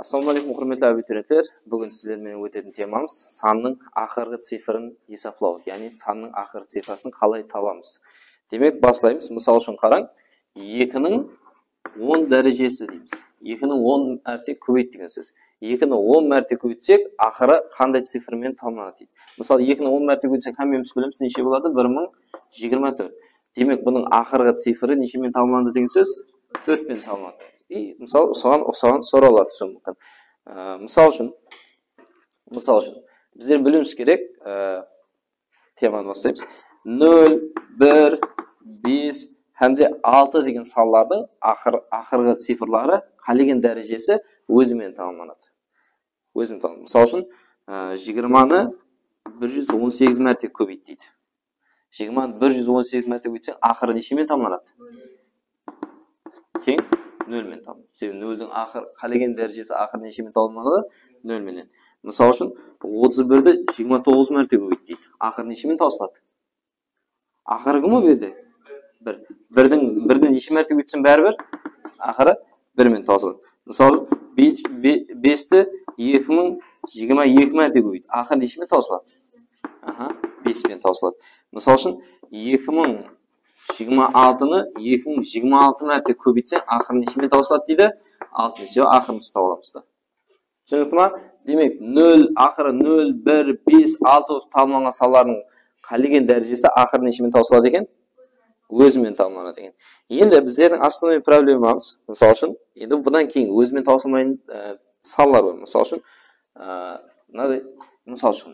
Ассалаумағалейкум, құрметті абитуриенттер. Бүгін сіздермен өтетін темамыз санның ақырғы цифрын есептеу, яғни санның ақырғы цифрасын қалай табамыз. Демек, бастаймыз. Мысал үшін қараң, 2-ның 10 дәрежесі дейміз. 2-ні 10 мәрте көбейт деген сөз. 2-ні 10 мәрте көбейтсек, ақыры қандай цифрмен тамамlanады дейді. Мысалы, 2-ні 10 мәрте көбейтсек, хамеміз білеміз, неше болады? 1024. Демек, бұның ақырғы цифры нешемен тамамlanады деген сөз? 4-пен тамамlanады. И мысалы соған ұқсаған сұраулар түсуі мүмкін. Мысал үшін біздер білуіміз керек, теманы бастаймыз. 0, 1, 5 һәмде 6 деген санлардың ақырғы цифрлары қалеген дәрежесі өзімен тамамlanады. Мысал үшін 20-ны 118 мәрте көбейт дейді. 20-ны 118 мәрте көбейтсең, ақыры нешемен тамамlanады? Тең 0-мен тамамlanады. Себебі 0-дің қалеген дәрежесі ақыры нешемен тамамlanады? 0-менен. Мысал үшін 31-ді 29 мәрте көбейт дейді. Ақыры нешемен таусылады? Ақыры кім о берді? 1. 1-ді неше мәрте көбейтсең бәрібір? Ақыры 1-мен таусылады. Мысалы 5-ті 2022 мәрте көбейт. Ақыры нешемен таусылады? 5-мен таусылады. Мысал үшін 2026-ны 2026 мәрте көбейтсең, ақыры нешемен таусылады дейді? 6-мен. Себебі ақырымызды тауып аламыз. Түсінікті ма? Демек, 0, ақыры 0, 1, 5, 6 тамамланған санлардың қалеген дәрежесі ақыры нешемен таусылады екен? Өзімен тамамланады екен. Енді біздердің основной проблемамыз, мысал үшін, енді бұдан кейін өзімен таусылмайтын санлар бар. Мысал үшін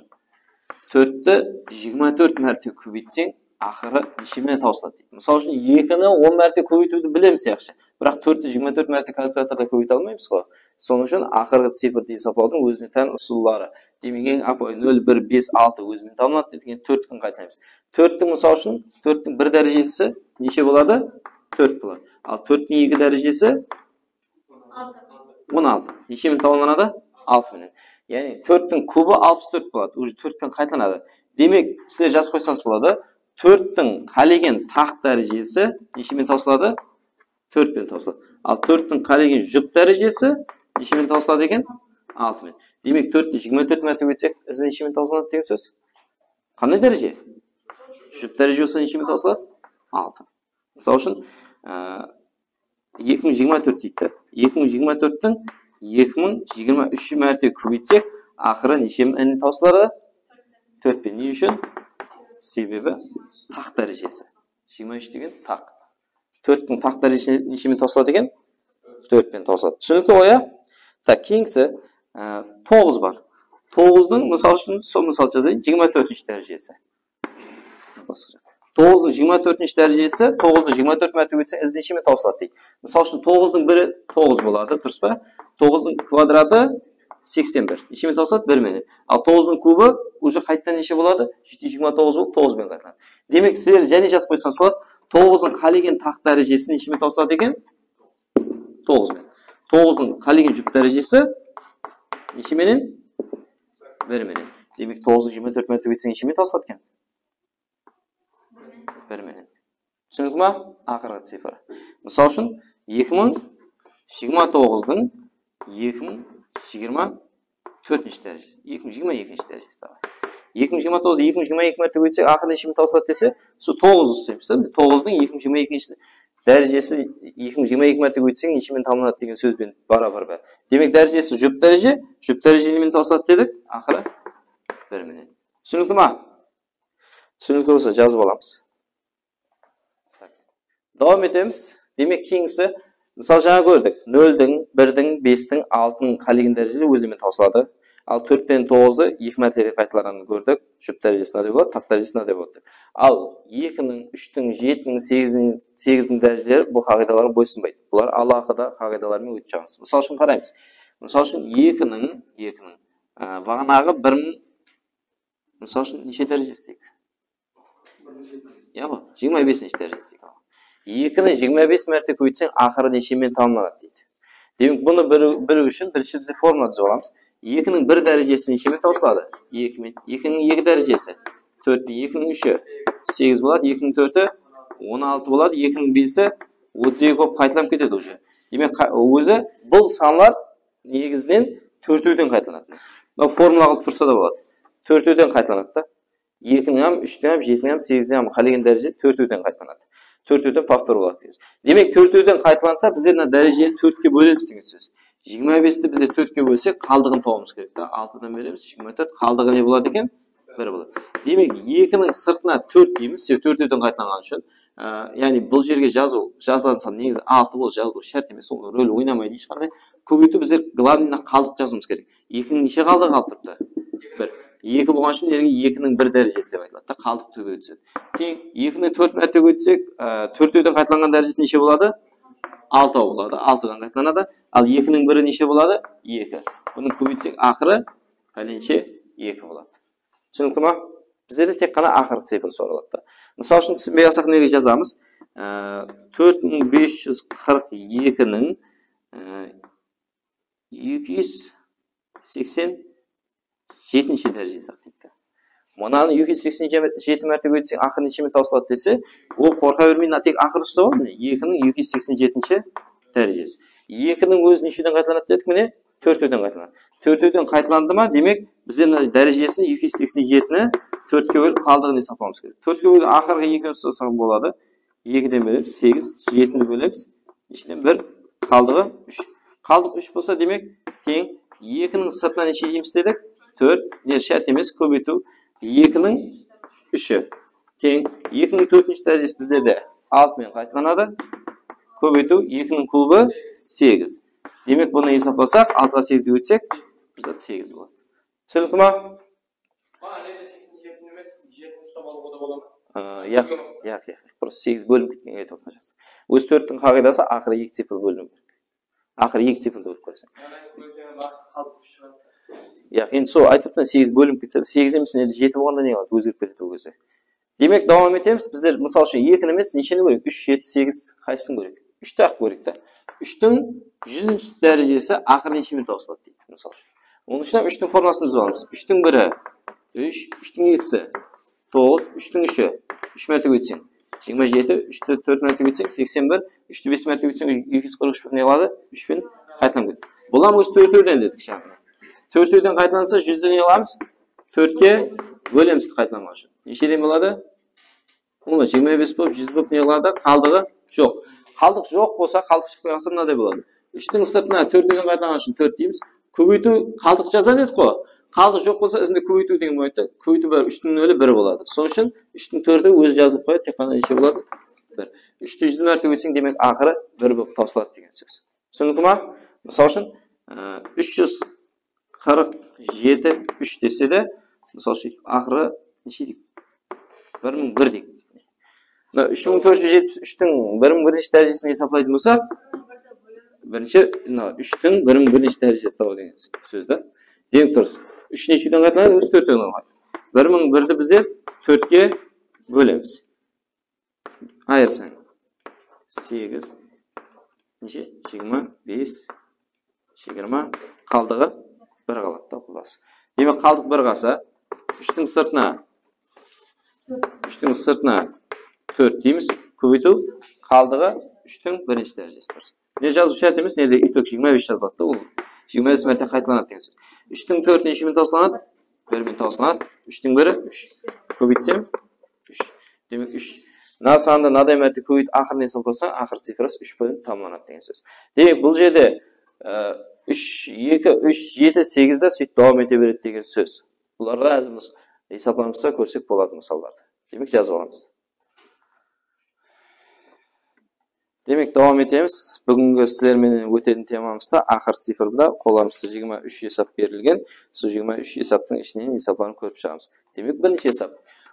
4-ті 24 мәрте көбейтсең, ақыры нешемен таусылады дейді. Мысал үшін 2-ні 10 мәрте көбейтуді білеміз яқшы. Бірақ 4-ті 24 мәрте калькуляторда көбейте алмаймыз ғой. Соның үшін ақырғы цифрды есептеудің өзіне тән ұсулылары. Демек, 0, 1, 5, 6 өзімен тамамланады деген 4-тің қайтаймыз. 4-тің мысал үшін 4-тің 1 дәрежесі неше болады? 4 болады. Ал 4-тің 2 дәрежесі 16. Нешемен тамамланады? 6-менен. Яғни 4-тің кубы 64 болады. Уже 4-пен қайталанады. Демек, сіздер жазып қойсаңыз болады. 4-тің қалеген тақ дәрежесі нешемен таусылады? 4-пен таусылады. Ал 4-тің қалеген жұп дәрежесі нешемен таусылады екен? 6-мен. Демек, 4-ті 24 мәрте өтсек, ізі нешемен таусылады деген сөз? Қандай дәреже? Жұп дәреже болса нешемен таусылады? 6. Мысал үшін 2024 дейді. 2024-тің 2023 мәрте көбейтсек, ақыры нешемен таусылады? 4-пен. Не үшін? Себебі тақ дәрежесі. 23 деген тақ. 4-тің тақ дәрежесі нешемен таусылады екен? 4-пен таусылады. Түсінікті ғой, ә? Так, кейінгісі 9 бар. 9-ның мысал үшін сол мысал жазайын, 24-ші дәрежесі. 9-ның 24-ші дәрежесі 9-ды 24 мәрте өтсең, із нешемен таусылады дейді. Мысал үшін 9-ның бірі 9 болады, дұрыс па? 9-ның квадраты 81. Нешемен таусылады? 1-менен. Ал 9-ның кубы уже қайттан неше болады? 729 болып 9-мен қайталанады. Демек, сіздер және жазып қойсаңыз болады, 9-ның қалеген тақ дәрежесі нешемен таусылады екен? 9-мен. 9-ның қалеген жұп дәрежесі нешеменен? 1-менен. Демек, 9-ның 24 мәрте өтсең нешемен таусылады екен? 1-менен. Түсінікті ма? Ақырғы цифры. Мысал үшін 2029-ның 2024-ші дәрежесі. 2022-ші дәрежесі тағы. 2029-ды 2022 мәрте өтсек, ақыры нешемен таусылады десе, сол 9-ды ұстаймыз. 9-ның 2022-ші дәрежесі 2022 мәрте өтсең, нешемен тамамланады деген сөзбен бара-бар бә. Демек, дәрежесі жұп дәреже немен таусылады дедік, ақыры 1-менен. Түсінікті ма? Түсінікті болса жазып аламыз. Давам етеміз. Демек, кейінгісі, мысал жаңа көрдік. 0-дің, 1-дің, 5-дің, 6-ның қалеген дәрежесі өзімен таусылады. Ал 4 пен 9-ды 2 мәртеге қайталағанын көрдік. Жұп дәрежесі мынадай болады, тақ дәрежесі мынадай болады. Ал 2-ның, 3-дің, 7-дің, 8-дің дәрежелері бұл қағидаларға бойсынбайды. Бұлар алақыда қағидалармен өтіп шығамыз. Мысал үшін қараймыз. Мысал үшін 2-ның бағанағы 1-ның мысал үшін неше дәрежесі дейік? 25-ші дәрежесі дейік. 2-ні 25 мәрте көбейтсең, ақыры нешемен тамамланады дейді. Демек, бұны білу үшін бірінші бізде формула жазып аламыз. 2-ның 1 дәрежесі нешемен таусылады? 2-мен. 2-ның 2 дәрежесі 4-мен. 2-ның 3-і 8 болады, 2-ның 4-і 16 болады, 2-ның 5-і 32 болып қайталанып кетеді уже. Демек, өзі бұл санлар негізінен төртеуден қайталанады. Мына формула қылып тұрса да болады. Төртеуден қайталанады да. 2-ні ам, 3-ні ам, 7-ні ам, 8-ні ам қалеген дәреже төртеуден қайталанады. Төртеуден повтор болады деген. Демек төртеуден қайталанса, біздер мына дәрежені 4-ке бөлеміз деген сөз. 25-ті біздер 4-ке бөлсек, қалдығын табуымыз керек. 6-дан береміз, 24, қалдығы не болады екен? 1 болады. Демек 2-ның сыртына 4 дейміз, 4-еуден қайталанған үшін. Яғни бұл жерге жазылған сан негізі 6 болып жазылу шарт емес, ол рөл ойнамайды ешқандай. Көбейту біздер главныйына қалдық жазуымыз керек. 2-ның неше қалдығы қалып тұрыпты? 1. 2 болған үшін 2-ның 1 дәрежесі деп айтылады. Қалдық төбе өтсек. Тең 2-ні 4 мәрте өтсек, 4-еуден қайталанған дәрежесі неше болады? 6 болады. 6-дан қайталанады. Ал 2-ның 1-і неше болады? 2. Бұны көбейтсек, ақыры пәленше 2 болады. Түсінікті ма? Біздерде тек қана ақырғы цифр сұралады. Мысалы үшін түсінбей алсақ неге жазамыз? 4542-ның 287 дәрежесі дейді. Мұнаны 287 мәрте өтсек, ақыр нешемен таусылады десе, ол қорқа бермей, тек ақыр ұстап алды. 2-ның 287 дәрежесі. 2-ның өзі нешеден қайталанады дедік, міне 4-еуден қайталанады. 4-еуден қайталанды ма, демек біздер дәрежесін 287-ні 4-ке бөліп қалдығын есептеуіміз керек. 4-ке бөліп ақырғы 2-ні ұстасақ болады. 2-ден бөлеміз 8, 7-ні бөлеміз. 2-ден 1, қалдығы 3. Қалдық 3 болса, демек тең 2-ның сыртына неше дейміз дедік? 4, не шарт емес, көбейту 2-ның 3-і. Тең 2-ның 4-ші дәрежесі біздерде 6-мен қайталанады. Көбейту 2-ның кубы 8. Демек бұны есептесақ, 6-ға 8-ді өтсек, бізде 8 болады. Түсінікті ма? Яқ. Просто 8 бөлім кеткен айтып отырмыз. Өз 4-тің қағидасы ақыры 2 цифр бөлім керек. Ақыры 2 цифрді бөліп көрсең. Яқ, енді сол айтып отырмын 8 бөлім кетеді. 8 емес, 7 болғанда не болады? Өзгеріп кетеді ол кезде. Демек давам етеміз. Біздер мысалы үшін 2-ні емес, нешені көрейік? 3, 7, 8 қайсысын көрейік? 3-ті ақ көрейік та. 3-тің 100-ші дәрежесі ақыр нешемен таусылады дейді, мысалы үшін. Оның үшін 3-тің формуласын жазып аламыз. 3-тің 1-і 3, 3-тің 2-сі 9, 3-тің 3-і 3 мәрте өтсең 27, 3-ті 4 мәрте өтсең 81, 3-ті 5 мәрте өтсең 243 не қалады? 3-пен қайталанып кетеді. Бұлам өз 4-еуден дедік шағын. 4-еуден қайталанса 100-ді не аламыз? 4-ке бөлеміз қайталанған үшін. Нешеден болады? Оны 25 болып 100 болып не қалады? Қалдығы жоқ. Қалдық жоқ болса, қалдық шықпай қалса мынадай болады. 3-тің сыртына 4-еуден қайталанған үшін 4 дейміз. Көбейту қалдық жаза дедік қой. Қалдық жоқ болса, ізінде көбейту деген болады. Көбейту бар 3-тің 0-і 1 болады. Соның үшін 3-тің 4-і өзі жазылып қояды, тек қана неше болады? 1. 3-ті 100 мәрте өтсең, демек ақыры 1 болып таусылады деген сөз. Түсінікті ма? Мысалы үшін 347 3 десе де, мысалы үшін ақыры неше дейік? 1001 дейік. 3473-тің 1001-ші дәрежесін есептейтін болса, бірінші 3-тің 1001-ші дәрежесі табу деген сөз да. Демек тұрыз. 3 нешеден қайталанады? Өз 4-тен қайталанады. 1001-ді біздер 4-ке бөлеміз. Айырсаң. 8, неше? 25, 20, қалдығы 1 қалады да құласы. Демек қалдық 1 қалса, 3-тің сыртына 4 дейміз. Көбейту қалдығы 3-тің 1-ші дәрежесі тұрсын. Не жазу шарт емес, неде итог 25 жазылады да, ол 25 мәрте қайталанады деген сөз. 3-тің 4-і нешемен таусыланады? 1-мен таусыланады. 3-тің 1-і 3. Көбейтсем 3. Демек 3. Мына санды мынадай мәрте көбейт ақырын есептесаң, ақыр цифрасы 3 бөлім тамамланады деген сөз. Демек бұл жерде 3, 2, 3, 7, 8-де сөйтіп давам ете береді деген сөз. Бұларға әзіміз есептеуімізді көрсек болады мысалдарды. Демек жазып аламыз. Демек давам етеміз. Бүгінгі сіздермен өтетін темамызда ақыр цифрда қолдарымызда 23 есап берілген. Сол 23 есаптың ішінен есапларын көріп шығамыз. Демек бірінші есап.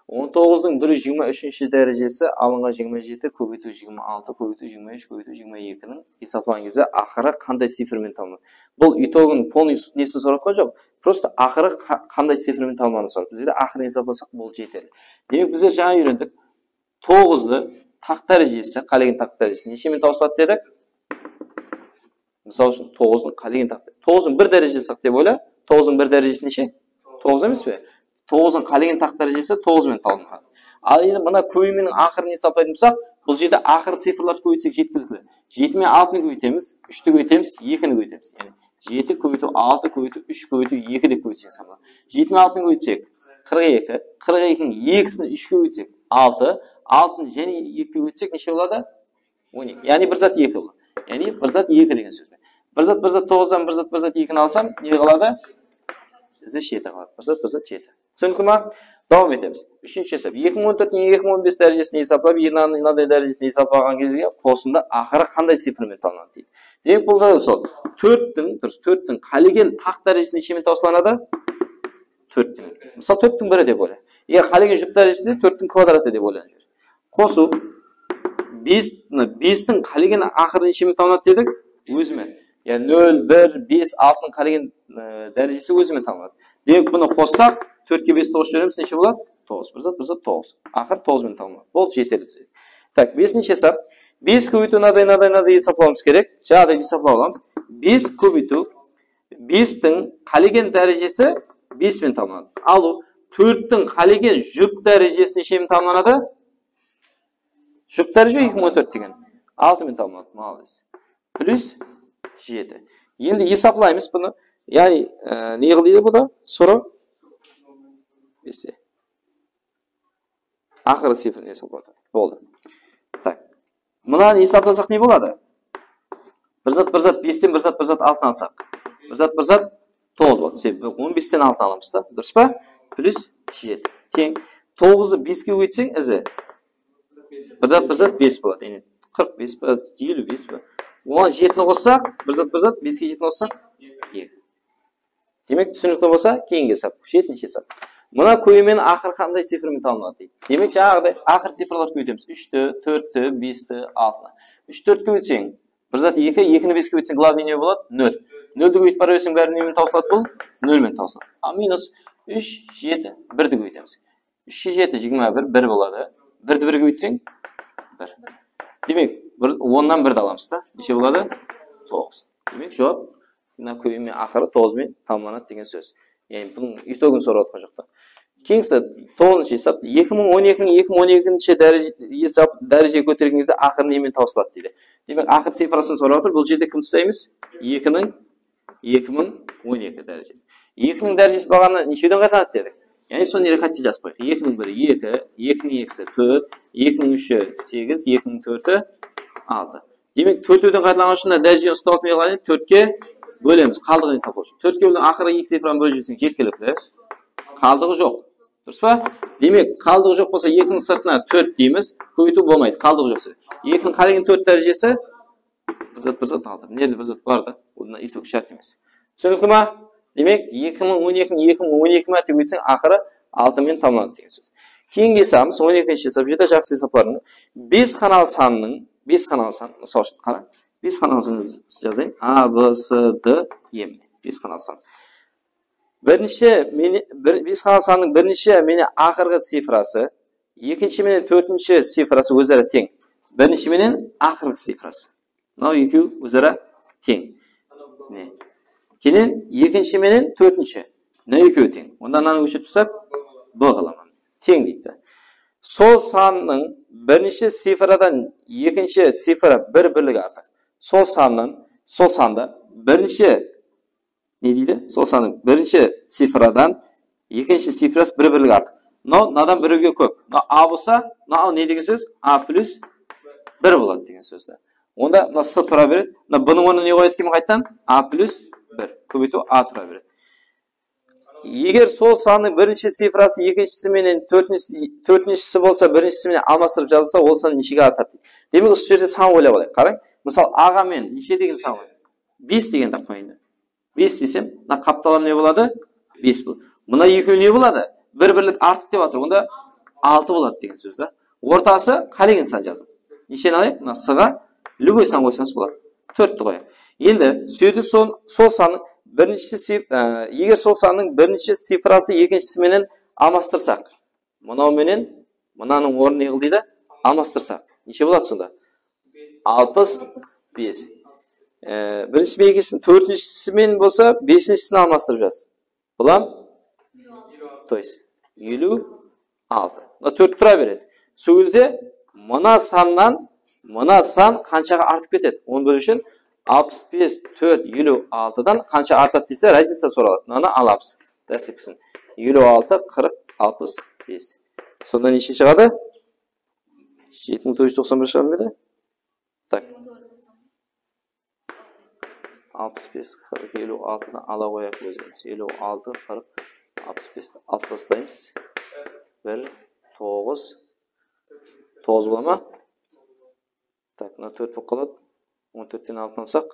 19-ның 123-ші дәрежесі алынған 27, көбейту 26, көбейту 23, көбейту 22-ның есаплаған кезде ақыры қандай цифрмен тамамланады? Бұл итогын полный несін сұратқан жоқ. Просто ақыры қандай цифрмен тамамланады сұрап. Бізде ақырын есапласақ бұл жетерлі. Демек біздер жаңа үйрендік. 9-ды тақ дәрежесі, қалеген тақ дәрежесі нешемен таусылады дедік? Мысалы үшін 9-ның қалеген тақ дәрежесі. 9-ның 1 дәрежесі сақ деп ойла. 9-ның 1 дәрежесі неше? 9 емес пе? 9-ның қалеген тақ дәрежесі 9-мен табылмаған. Ал енді мына көбейменің ақырын есептейтін болсақ, бұл жерде ақыр цифрларды көбейтсек жеткілікті. 7-мен 6-ны көбейтеміз, 3-ті көбейтеміз, 2-ні көбейтеміз. 7 көбейту 6 көбейту 3 көбейту 2 деп көбейтсек саналады. 7-ні 6-ны көбейтсек 42, 42-ні 2-сін 3 көбейтсек 6, 6-ны және 2 көбейтсек неше болады? 12. Яғни бір зат 2 болады. Яғни бір зат 2 деген сөз. Бір зат 9-дан бір зат 2-ні алсам, не қалады? Бізде 7 қалады. Бір зат 7. Түсінікті ма? Давам етеміз. Үшінші есеп. 2014-2015 дәрежесіне есаплап, мынадай дәрежесіне есаплаған кезде қосында ақыры қандай цифрмен табылады дейді. Демек бұл да сол. 4-тің қалеген тақ дәрежесіне нешемен тауысылады? 4-тің. Мысалы 4-тің бірі деп ойла. Егер қалеген жұп дәрежесі 4-тің квадраты деп ойланып жүр. Қосу 5-тің қалеген ақыры нешемен табылады дедік? Өзімен. Яғни 0, 1, 5, 6-тың қалеген дәрежесі өзімен табылады. Демек бұны қоссақ 4-ке 5-ті қосып жібереміз, неше болады? 9. Бір зат 9. Ақыр 9-мен табылады. Болды, жетерлік бізге. Так, 5-ші есеп. 5 көбейту мынадай есаплауымыз керек. Жаңағыдай есаплап аламыз. 5 көбейту 5-тің қалеген дәрежесі 5-мен табылады. Ал 4-тің қалеген жұп дәрежесі нешемен табылады? Жұп дәреже 2014 деген. 6-мен табылады. Молодец. Плюс 7. Енді есаплаймыз бұны. Яғни, не қылды бұда? Сұры? 5. Ақыры цифрын есаплады. Болды. Так. Мұнан есапласақ не болады? Бір зат 5-тен бір зат 6-тан алсақ. Бір зат 9 болады. 15-тен 6-тан аламыз да. Дұрыс па? Плюс 7. Тең. 9-ды 5-ке өйтсең, ізі. Бір зат 5 болады. 45 ба, 55 ба. Оған 7-ні қоссақ, бір зат 5-ке 7-ні қоссақ, 2. Демек түсінікті болса, кейінгі есап. 7-ші есап. Мұна көймен ақыр қандай цифрмен табылады дейді. Демек жаңағыдай ақыр цифрлар көйтеміз. 3-ті, 4-ті, 5-ті, 6-ны. 3-4-ке өтсең, бір зат 2, 2-ні 5-ке өтсең, главный не болады? 0. 0-ді көйтіп бара берсең, бәрі немен таусылады бұл? 0-мен таусылады. А минус 3, 7, 1-ді көйтеміз. 3-7, 21, 1 болады. 1-ді 1-ге өтсең, 1. Демек, 10-нан 1-ді аламыз да. Неше болады? 9. Демек, жоқ. Мына көймен ақыры 9-мен тамамланады деген сөз. Яғни бұның итогын сұрап отқан жоқта. Кейінгісі 9-ші есап 2012-ші дәреже көтерген кезде ақыр немен тауысылады дейді. Демек ақыр цифрасын сұрап отыр. Бұл жерде кім тұстаймыз? 2-ның 2012 дәрежесі. 2-ның дәрежесі бағаны нешеден қайталады дедік? Яғни соны ерекатте жазып қойық. 2-ның 1-і 2, 2-ның 2-сі 4, 2-ның 3-і 8, 2-ның 4-і 6. Демек 4-ден қайталаған үшін дәрежені ұстап не қылады? 4-ке бөлеміз. Қалдығын есаплау үшін. 4-ке бөлген ақыры 2 цифраны бөліп жіберсең жеткілікті. Қалдығы жоқ. Дұрыс па? Демек, қалдығы жоқ болса 2-ның сыртына 4 дейміз. Көбейту болмайды. Қалдығы жоқ. 2-ның қалеген 4 дәрежесі бір зат қалдыр. Нелі бір зат бар да? Одан итог шарт емес. Түсінікті ма? Демек, 2012 мәрте өтсең ақыры 6-мен тамамланады деген сөз. Кейінгі есабымыз 12-ші есап, жеті жақсы есапларының 5 қаналы санның, мысал үшін қара, 5 қаналы санын жазайын. А, Б, С, Д, Е. 5 қаналы сан. 5 қаналы санның бірінші мене ақырғы цифрасы, екінші менен 4-ші цифрасы өзара тең. Бірінші менен ақырғы цифрасы. Мынау екеу өзара тең. Кейін екінші менен 4-ші. Мына екеуі тең. Онда мынаны өшіріп тастап, Б қыламын. Тең дейді. Сол санның бірінші цифрадан екінші цифра бір бірлігі артық. Сол санда бірінші не дейді? Сол санның бірінші цифрадан екінші цифрасы бір бірлігі артық. Мынадан біріге көп. А болса, мынау не деген сөз? А плюс 1 болады деген сөзді. Онда мына С тұра береді. Бұның орнына не қояды екен қайттан? А плюс 1. Көбейту А тұра береді. Егер сол санның бірінші цифрасы екіншісі менен төртіншісі болса, біріншісі менен алмастырып жазылса, ол сан нешеге артады. Демек, осы жерде сан ойлап алайық. Қараң. Мысалы, аға мен неше деген сан ойлайды? 5 деген тап қойынды. 5 десем, мына қапталам не болады? 5 болады. Мына екеу не болады? Бір бірлік артық деп жатыр. Онда 6 болады деген сөз да. Ортасы қалеген сан жазып. Нешені алайық? Мына С-ға любой сан қойсаңыз болады. 4-ті қояйық. Енді сөйді сол санның егер сол санның бірінші цифрасы екіншісі менен алмастырсақ, мынау менен мынаның орны не қыл дейді? Алмастырсақ. Неше болады сонда? 65. Бірінші мен екіншісінің төртіншісі мен болса, бесіншісін алмастырып жаз. Бұлам? То есть 56. Мына 4 тұра береді. Сол кезде мына сан қаншаға артып кетеді? Оны бөлу үшін 65, 4, 56'dan qancha artadi desa, razница so'raladi. Mana alamiz. Dars etsin. 56, 40, 65. Sondan necha chiqadi? 7991 chiqadimi? Tak. 65, 40, 56'dan ala qo'yaq o'zimiz. 56, 40, 65 dan olib tashlaymiz. 1, 9. 9 bo'ladimi? Tak, 4 bo'lib qoladi. 14 dan 6 olsak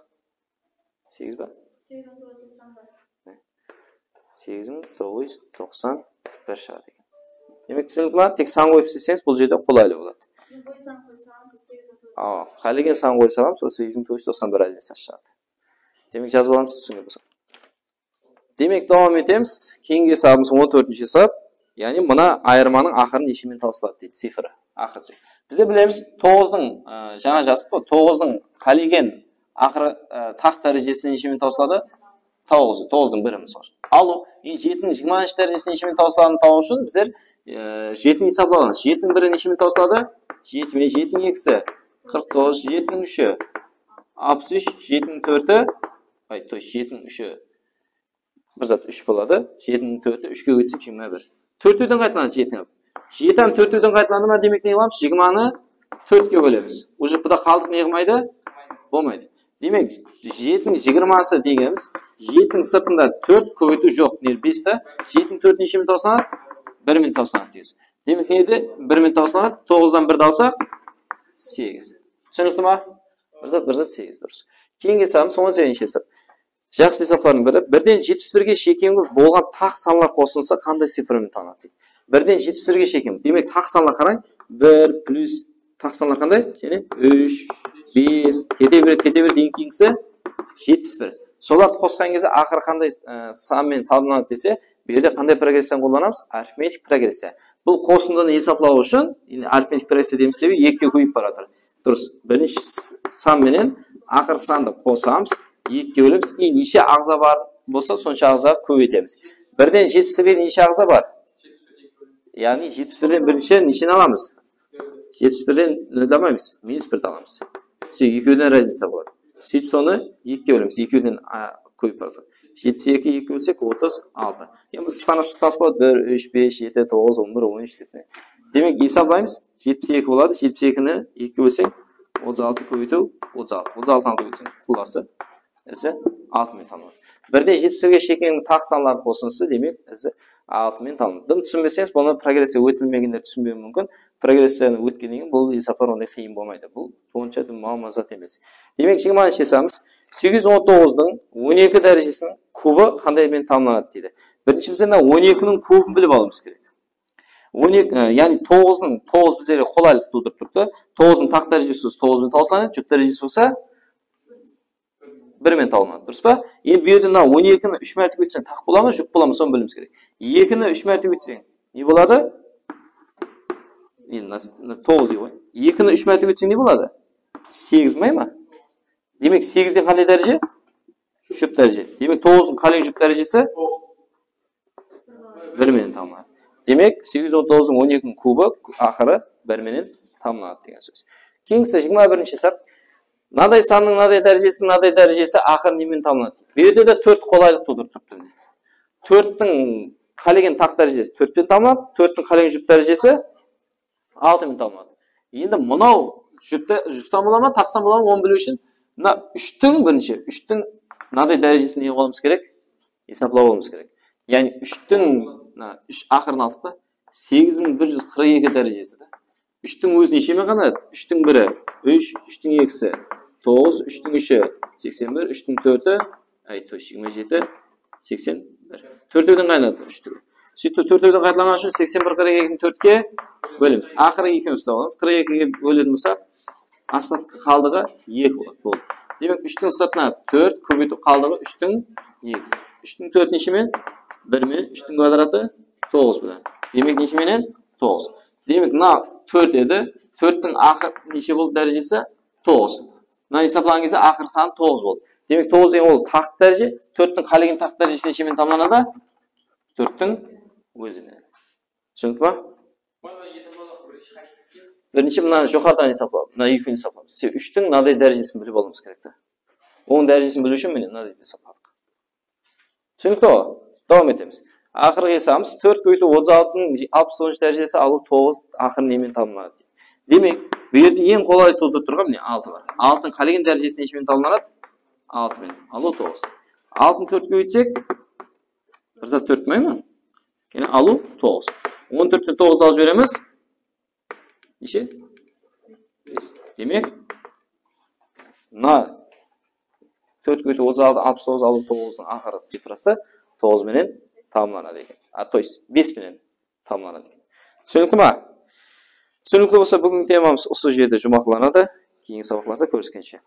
8 ba? 8991 chiqadi ekan. Demak, tushunibmi? Tek san qo'yib silsangiz bu yerda qulayli bo'ladi. Qolgan san qo'ysam ham 8991 razница chiqadi. Demak, yozib olamiz tushunib bo'lsa. Demak, davom etamiz. Keyingi hisobimiz 14-hisob. Ya'ni mana ayirmaning oxiri nechimen topiladi deydi, sifri, oxirisi. Biz bilamiz 9ning жаңа жаздық-ku, 9ning qolgan oxiri taq darajasi nechimen topiladi? 9, 9ning biri misol. Al 7ning 20 darajasi nechimen topiladi topish uchun bizlar 7ni hisoblaymiz. 7ning biri nechimen topiladi? 7, 7ning ikkisi 49, 7ning 3i 63, 7ning 4i, aytdi 7ning 3i bir zat 3 bo'ladi. 7ning 4i 3 ga o'tsa 21. 4'den qaytlanadi 7 ham. 7 ham 4'den qaytlandimi, demak ne qilamiz? 20ni 4 ga bo'lamiz. O'sha buda qoldiq ne qilmaydi? Bo'lmaydi. Demak, 7ning 20si deganimiz 7ning sirtida 4 ko'paytirish yo'q, ne 5 da. 7ning 4 nechimen topiladi? 1000 topiladi deymiz. Demak, ne edi? 1000 topiladi. 9dan 1 olsak 8. Tushunibdimi? Bir zat 8 durus. Keyingi hisobimiz 18-hisob. Жақсы hisoblarning biri 1dan 71ga shekimga bo'lgan taq sonlar qo'shilsa qanday sifrni tanadi? 1dan 71ga shekim. Demak, taq sonlar qarang. 1 plus taq sonlar qanday? Ya'ni 3, 5, ketaveradi degan keyingisi 71. Solarni qo'shganingizda oxiri qanday sonmen tanlanadi desa, bu yerda qanday progressiyani qo'llanamiz? Arifmetik progressiya. Bu qo'shimlarni hisoblab uchun, ya'ni arifmetik progressiya deymiz, 2 ga qo'yib boradi. Durus. Birinchi son bilan oxirgi sonni qo'shamiz. 2 bo'lamiz. Necha ag'za bor bo'lsa, soncha ag'za ko'paytamiz. 1dan 71ga necha ag'za bor? Ya'ni 71dan birinchi nechini olamiz? 71dan noldan olmaymiz, -1 dan olamiz. 2 dan razница bo'ladi. Сөйтіп соны 2 bo'lamiz. 2 dan ko'payib boradi. 72 2 bo'lsak 36. Endi biz sanab chiqsangiz bo'ladi 1 3 5 7 9 11 13 deb. Demak, hisoblaymiz. 72 bo'ladi. 72ni 2 bo'lsak 36 ko'paytib 36. 36 ni ko'paytib xullosi esa 6000 tanlanadi. 1dan 71ga shekilni taq sonlar qo'shilsa, demak, esa 6000 tanlanadi. Tushunmasangiz, buni progressiya o'tilmaganlar tushunmayi mumkin. Progressiyani o'tgandan keyin bu hisoblar unday qiyin bo'lmaydi. Bu buncha muammo emas. Demak, 20-hisobimiz 819ning 12 darajasining kubi qanday bilan tanlanadi deydi. Birinchi bizdan 12ning kubini bilib olishimiz kerak. 12, ya'ni 9ning 9 bizga qulaylik tug'dirib turibdi. 9ning taq darajasi 9000 toplanadi, juft darajasi bo'lsa 1000 toplanadi, durustmi? Endi bu yerda 12ni 3 marta o'tsang taq bo'ladimi, juft bo'ladimi, son bilimiz kerak. 2ni 3 marta o'tsang ne bo'ladi? Endi 9 yo'q. 2ni 3 marta o'tsang ne bo'ladi? 8 maymi? Demak, 8 dan qanday daraja? Juft daraja. Demak, 9ning qanday juft darajasi? 1000 toplanadi. Demak, 819ning 12ning kubi oxiri 1000 tamomlanadi degan so'z. Keyingisi 21-hisob. Naday sonning naday darajasi oxir nimani tamomlanadi? Bu yerda da 4 qulaylik tug'dirib turibdi. 4ning qolgan taq darajasi 4 bilan tamomlanadi, 4ning qolgan juft darajasi 6000 tamomlanadi. Endi bunov juftda son bo'ladimi, taq son bo'ladimi 10 bilish uchun 3ning birinchi, 3ning naday darajasini yig'ib olishimiz kerak, hisoblab olishimiz kerak. Ya'ni 3ning oxirini oldik-da, 8142 darajasida. 3ning o'zi necha qanday? 3ning biri 3, 3ning ikkisi 9, 3ning 3i 81, 3ning 4i aytdi 27, 81. 4dan qaynadi 3. Сөйтіп 4dan qaytlangan uchun 81 42 4ga bo'lamiz. Oxiriga 2 ni olamiz. 42 ga bo'ladigan bo'lsa, asl qoldig'i 2 bo'ladi. Demak, 3ning sirtidan 4 ko'paytib qoldig'i 3ning 2. 3ning 4 nechimen? 1000, 3ning kvadrati 9 bilan. Demak, nechimen? 9. Demak, 4 edi. 4ning oxir necha bo'ldi darajasi? 9. Mana hisoblangizda oxir son 9 bo'ldi. Demak, 9 degan ol taq daraja, 4ning qolgan taq darajasi nechimen tamomlanadi? 4ning o'zini. Tushundingmi? Birinchi bundan yuqoridan hisoblab, mana 2ni hisoblab. 3ning naday darajasini bilib olishimiz kerak-da. 10 derecesini bölü үшін міне мына деп есапладық. Түсінікті ғой? Devam etemiz. Ақырғы hesabımız 4 көйтіп 36-ның 69 дәрежесі алу 9 ақыр немен табылады. Демек, бұл жерде ең қолайлы туылып тұрған міне 6 бар. 6-ның қалеген дәрежесі нешемен табылады? 6-мен. Алу 9. 6-ны 4 көйтсек, 1/4 ме ма? Яғни алу 9. 14-тен 9 алып жібереміз. Неше? 5. Демек, мына 4 көйтіп 36, 69 алу 9-ның ақырғы цифрасы 9 менен tamamlanады екен. То есть 5 менен tamamlanады екен. Түсінікті ма? Түсінікті болса, бүгінгі темамыз осы жерде жұмақланады. Кейінгі сабақтарда көріскенше.